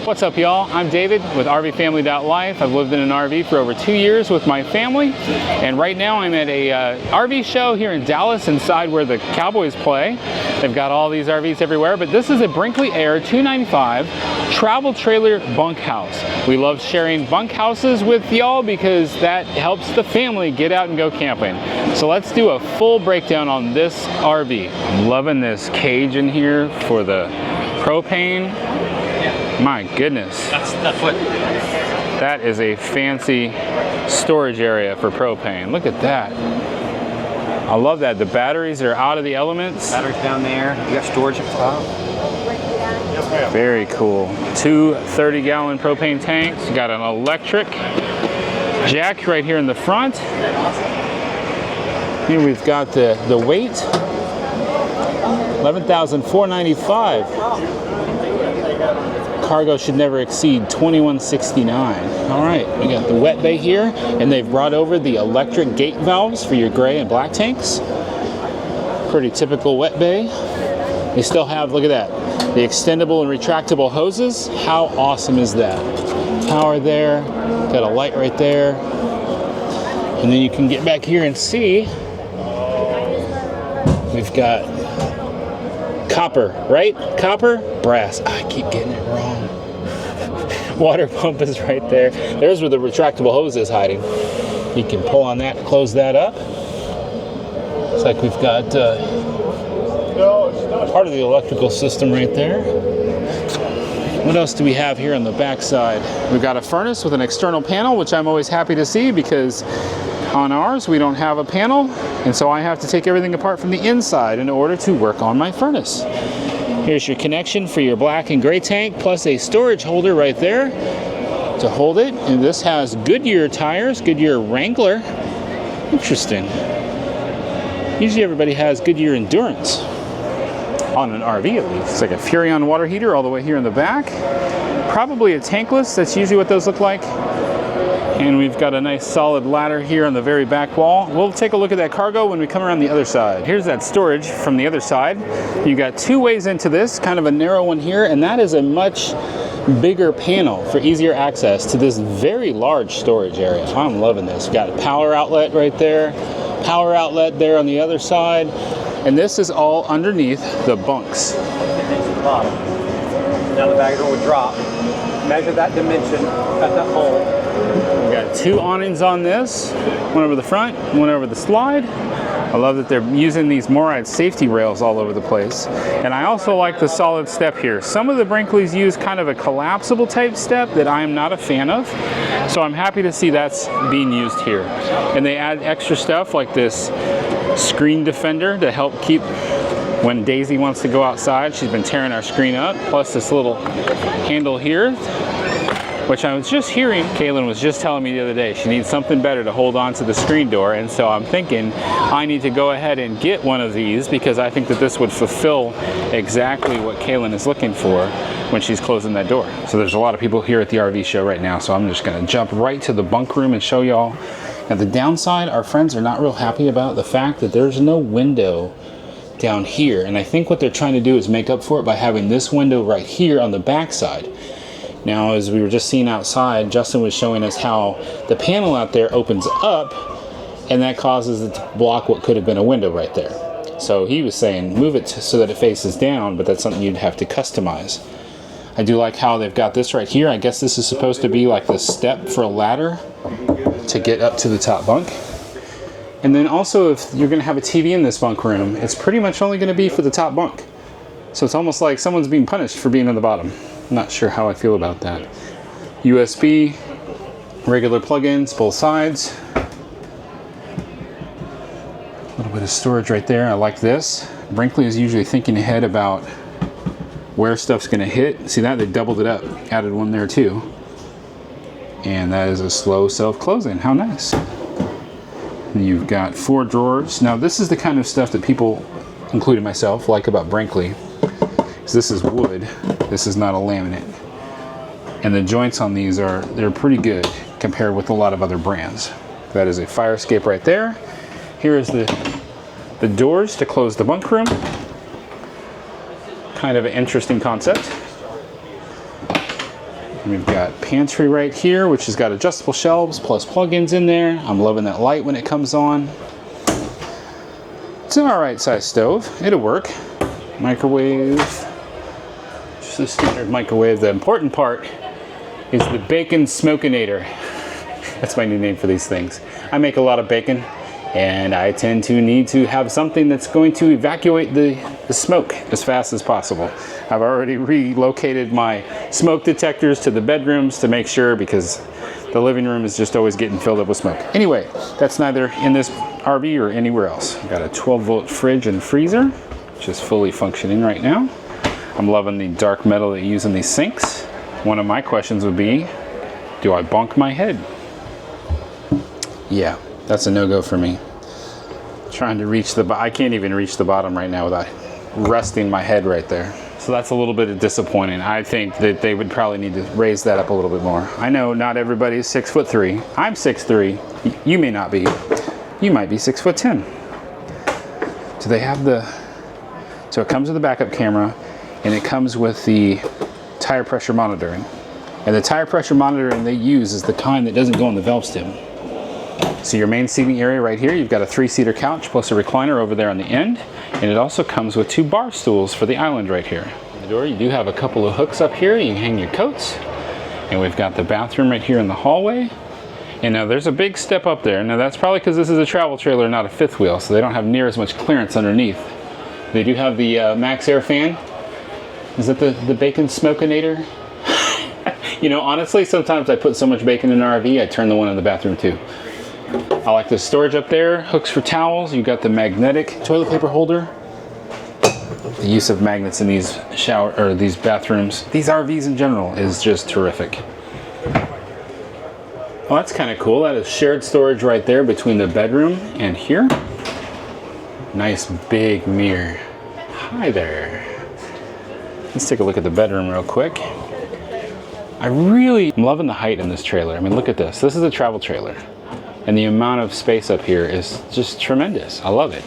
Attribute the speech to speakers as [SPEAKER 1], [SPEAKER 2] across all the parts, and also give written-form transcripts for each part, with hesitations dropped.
[SPEAKER 1] What's up, y'all? I'm David with RVFamily.life. I've lived in an RV for over 2 years with my family, and right now I'm at a RV show here in Dallas inside where the Cowboys play. They've got all these RVs everywhere, but this is a Brinkley Air 295 travel trailer bunkhouse. We love sharing bunkhouses with y'all because that helps the family get out and go camping. So let's do a full breakdown on this RV. I'm loving this cage in here for the propane. My goodness.
[SPEAKER 2] That's what.
[SPEAKER 1] That is a fancy storage area for propane. Look at that. I love that. The batteries are out of the elements.
[SPEAKER 2] Batteries down there. You got storage up top.
[SPEAKER 1] Very cool. Two 30-gallon propane tanks. You got an electric jack right here in the front. Here we've got the weight. 11,495. Cargo should never exceed $21.69. All right, we got the wet bay here, and they've brought over the electric gate valves for your gray and black tanks. Pretty typical wet bay. They still have, look at that, the extendable and retractable hoses. How awesome is that? Power there, got a light right there. And then you can get back here and see, we've got copper, right? Copper? Brass. I keep getting it wrong. Water pump is right there. There's where the retractable hose is hiding. You can pull on that, close that up. Looks like we've got part of the electrical system right there. What else do we have here on the back side? We've got a furnace with an external panel, which I'm always happy to see because on ours we don't have a panel, and so I have to take everything apart from the inside in order to work on my furnace. Here's your connection for your black and gray tank, plus a storage holder right there to hold it. And this has Goodyear tires, Goodyear Wrangler. Interesting. Usually everybody has Goodyear Endurance on an RV at least. It's like a Furrion water heater all the way here in the back. Probably a tankless, that's usually what those look like. And we've got a nice solid ladder here on the very back wall. We'll take a look at that cargo when we come around the other side. Here's that storage from the other side. You got two ways into this, kind of a narrow one here, and that is a much bigger panel for easier access to this very large storage area. I'm loving this. You've got a power outlet right there, power outlet there on the other side, and this is all underneath the bunks.
[SPEAKER 2] Now the bag door would drop. Measure that dimension at that hole.
[SPEAKER 1] We got two awnings on this, one over the front, one over the slide. I love that they're using these Moride safety rails all over the place. And I also like the solid step here. Some of the Brinkleys use kind of a collapsible type step that I am not a fan of. So I'm happy to see that's being used here. And they add extra stuff like this screen defender to help keep when Daisy wants to go outside. She's been tearing our screen up, plus this little handle here, which I was just hearing, Kaylin was just telling me the other day, she needs something better to hold on to the screen door, and so I'm thinking I need to go ahead and get one of these because I think that this would fulfill exactly what Kaylin is looking for when she's closing that door. So there's a lot of people here at the RV show right now, so I'm just gonna jump right to the bunk room and show y'all. Now the downside, our friends are not real happy about the fact that there's no window down here, and I think what they're trying to do is make up for it by having this window right here on the back side. Now, as we were just seeing outside, Justin was showing us how the panel out there opens up, and that causes it to block what could have been a window right there. So he was saying move it so that it faces down, but that's something you'd have to customize. I do like how they've got this right here. I guess this is supposed to be like the step for a ladder to get up to the top bunk. And then also, if you're going to have a TV in this bunk room, it's pretty much only going to be for the top bunk. So it's almost like someone's being punished for being on the bottom. I'm not sure how I feel about that. USB, regular plug-ins, both sides. A little bit of storage right there. I like this. Brinkley is usually thinking ahead about where stuff's going to hit. See that? They doubled it up. Added one there too. And that is a slow self-closing. How nice. And you've got 4 drawers. Now this is the kind of stuff that people, including myself, like about Brinkley. This is wood. This is not a laminate. And the joints on these they're pretty good compared with a lot of other brands. That is a fire escape right there. Here is the doors to close the bunk room. Kind of an interesting concept. We've got pantry right here, which has got adjustable shelves plus plug-ins in there. I'm loving that light when it comes on. It's an alright size stove. It'll work. Microwave. Just a standard microwave. The important part is the bacon smokinator. That's my new name for these things. I make a lot of bacon, and I tend to need to have something that's going to evacuate the smoke as fast as possible. I've already relocated my smoke detectors to the bedrooms to make sure, because the living room is just always getting filled up with smoke. Anyway, that's neither in this RV or anywhere else. I've got a 12-volt fridge and freezer, which is fully functioning right now. I'm loving the dark metal that you use in these sinks. One of my questions would be, do I bonk my head? Yeah, that's a no-go for me. Trying to reach I can't even reach the bottom right now without resting my head right there. So that's a little bit disappointing. I think that they would probably need to raise that up a little bit more. I know not everybody's 6'3". I'm 6'3". You may not be. You might be 6'10". Do they have so it comes with the backup camera, and it comes with the tire pressure monitoring. And the tire pressure monitoring they use is the kind that doesn't go on the valve stem. So your main seating area right here, you've got a 3-seater couch plus a recliner over there on the end. And it also comes with 2 bar stools for the island right here. In the door, you do have a couple of hooks up here. You can hang your coats. And we've got the bathroom right here in the hallway. And now there's a big step up there. Now that's probably because this is a travel trailer, not a fifth wheel, so they don't have near as much clearance underneath. They do have the Max Air fan. Is that the bacon smokinator? You know, honestly, sometimes I put so much bacon in an RV, I turn the one in the bathroom too. I like the storage up there, hooks for towels. You've got the magnetic toilet paper holder. The use of magnets in these these bathrooms, these RVs in general, is just terrific. Well, that's kind of cool. That is shared storage right there between the bedroom and here. Nice big mirror. Hi there. Let's take a look at the bedroom real quick. I'm loving the height in this trailer. I mean, look at this. This is a travel trailer. And the amount of space up here is just tremendous. I love it.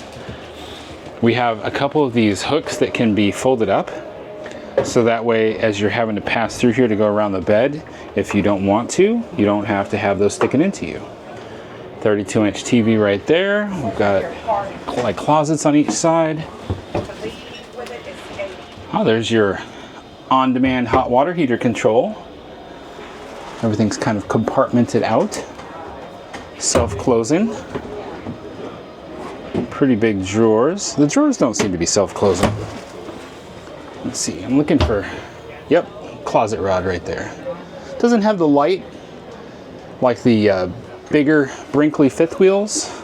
[SPEAKER 1] We have a couple of these hooks that can be folded up. So that way, as you're having to pass through here to go around the bed, if you don't want to, you don't have to have those sticking into you. 32-inch TV right there. We've got like closets on each side. Oh, there's your on-demand hot water heater control. Everything's kind of compartmented out. Self-closing. Pretty big drawers. The drawers don't seem to be self-closing. Let's see, I'm looking for, yep, closet rod right there. Doesn't have the light like the bigger Brinkley fifth wheels,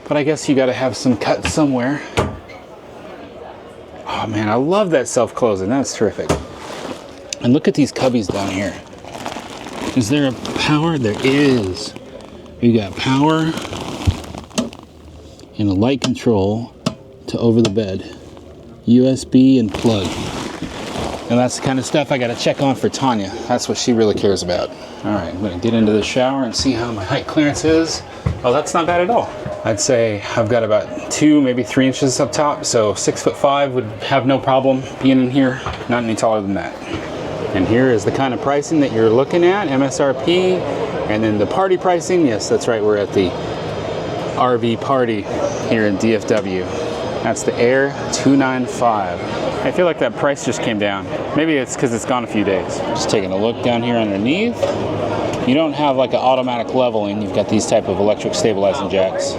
[SPEAKER 1] but I guess you gotta have some cuts somewhere. Oh man, I love that self-closing, that's terrific. And look at these cubbies down here. Is there a power? There is. You got power and a light control to over the bed. USB and plug. And that's the kind of stuff I gotta check on for Tanya. That's what she really cares about. All right, I'm gonna get into the shower and see how my height clearance is. Oh, that's not bad at all. I'd say I've got about 2, maybe 3 inches up top, so 6'5" would have no problem being in here, not any taller than that. And here is the kind of pricing that you're looking at, MSRP, and then the party pricing. Yes, that's right, we're at the RV party here in DFW. That's the Air 295. I feel like that price just came down. Maybe it's because it's gone a few days. Just taking a look down here underneath. You don't have like an automatic leveling. You've got these type of electric stabilizing jacks.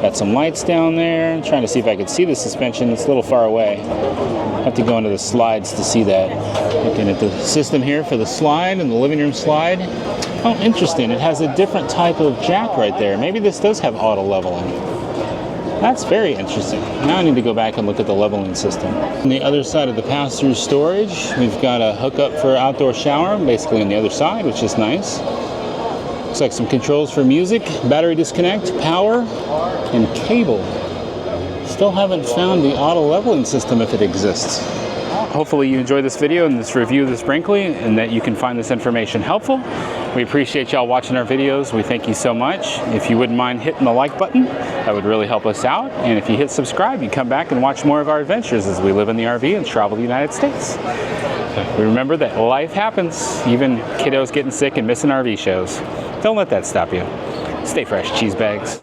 [SPEAKER 1] Got some lights down there. I'm trying to see if I could see the suspension. It's a little far away. I have to go into the slides to see that. Looking at the system here for the slide and the living room slide. Oh, interesting. It has a different type of jack right there. Maybe this does have auto leveling. That's very interesting. Now I need to go back and look at the leveling system. On the other side of the pass-through storage, we've got a hookup for outdoor shower, basically on the other side, which is nice. Looks like some controls for music, battery disconnect, power, and cable. Still haven't found the auto leveling system if it exists. Hopefully you enjoyed this video and this review of this Brinkley, and that you can find this information helpful. We appreciate y'all watching our videos. We thank you so much. If you wouldn't mind hitting the like button, that would really help us out. And if you hit subscribe, you come back and watch more of our adventures as we live in the RV and travel the United States. Remember that life happens, even kiddos getting sick and missing RV shows. Don't let that stop you. Stay fresh, cheese bags.